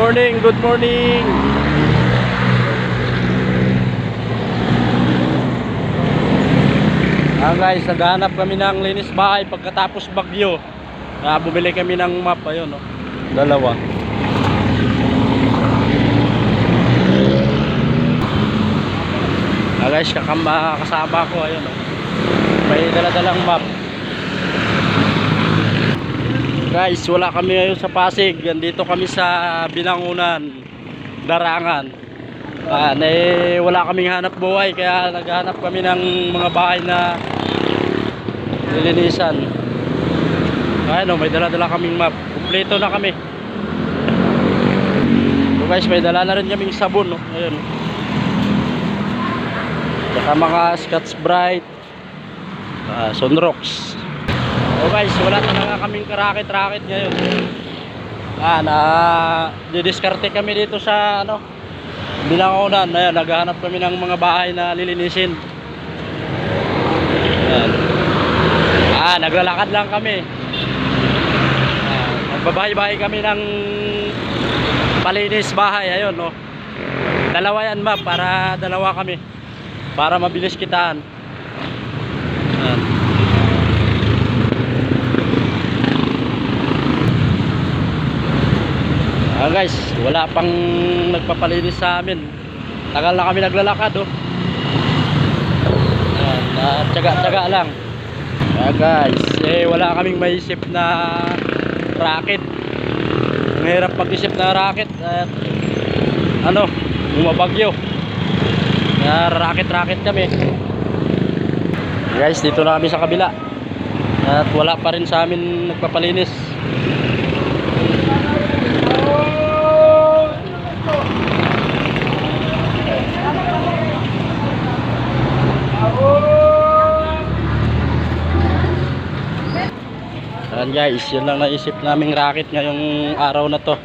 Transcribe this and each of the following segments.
morning, good morning. Guys, naghahanap kami ng linis bahay pagkatapos bagyo. Bumili kami ng map, ayun oh. Dalawa. Guys, kasama ko, ayun oh. May dala-dalang map. Guys, wala kami ngayon sa Pasig. Dito kami sa Binangunan, Darangan. Wala kaming hanap buhay, kaya naghahanap kami ng mga bahay na nilinisan. Ayun, may dala-dala kaming map. Kumpleto na kami. So guys, may dala na rin kaming sabon, no? Ayun. Saka mga Scotch Brite, Sunrox. So guys, wala talaga kaming karakit-rakit ngayon. Didiskarte kami dito sa Binangunan. Ayan, naghahanap kami ng mga bahay na lilinisin. Ayan. Naglalakad lang kami. Nagbabahay-bahay kami ng palinis bahay. Ayun, no. Dalawa yan, ma'am, para dalawa kami. Para mabilis kitaan. Ayan. Guys, wala pang nagpapalinis sa amin. Tagal na kami naglalakad, oh. Tsaga-tsaga lang. Guys, wala kaming maisip na racket. Mahirap mag-isip na racket at bumabagyo. Racket-racket kami. Guys, dito na kami sa kabila. At wala pa rin sa amin nagpapalinis. Ayan guys, yun lang naisip naming racket ngayong araw na to.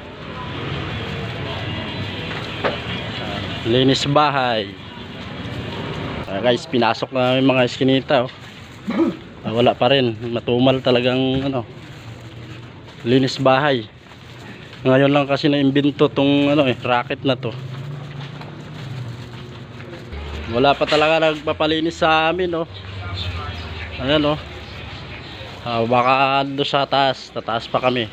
Linis bahay. Guys, pinasok na namin mga eskinita, oh. Wala pa rin, matumal talagang linis bahay. Ngayon lang kasi na-imbento tong racket na to. Wala pa talaga nagpapalinis sa amin, oh. Ayan, oh. Baka doon sa taas, tataas pa kami.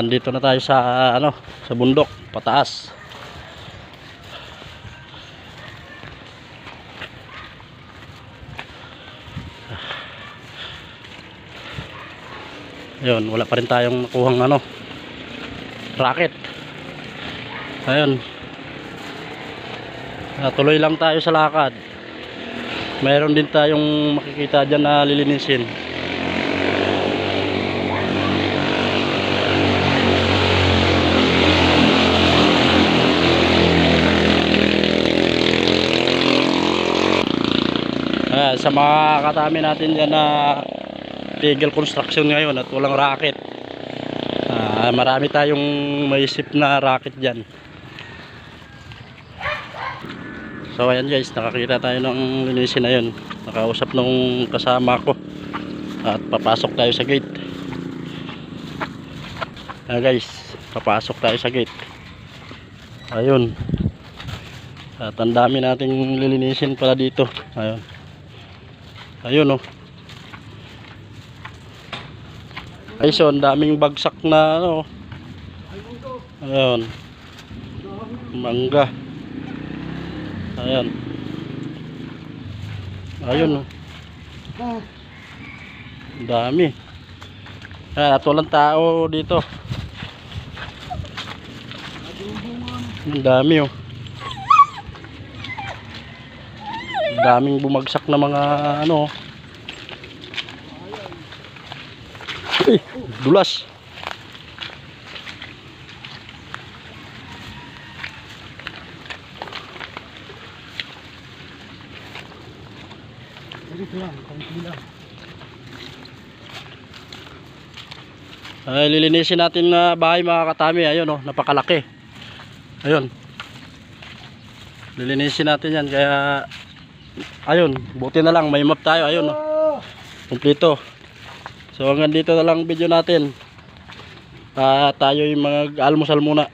Dito na tayo sa sa bundok, pataas. Ayun, wala pa rin tayong nakuhang racket. Ayun. Tuloy lang tayo sa lakad. Mayroon din tayong makikita dyan na lilinisin. Sa mga katami natin dyan na tigil construction ngayon at walang racket, marami tayong maisip na racket dyan. So ayan guys, nakakita tayo ng linisin na yun. Nakausap nung kasama ko at papasok tayo sa gate. Guys, papasok tayo sa gate. Ayun. At ang dami nating lilinisin pala dito. Ayun. Ayun, oh. Ay, so ang daming bagsak na ayun. Mangga. Ayan. Ayun, oh. Dami. At walang tao dito. Ang dami, oh. Daming bumagsak na mga dulas. Lilinisin natin na bahay mga katami. Ayun, oh, napakalaki. Ayun, lilinisin natin yan. Kaya ayun, buti na lang may map tayo. Ayun, oh, kumpleto. So hanggang dito na lang video natin. Tayo yung mag almusal muna.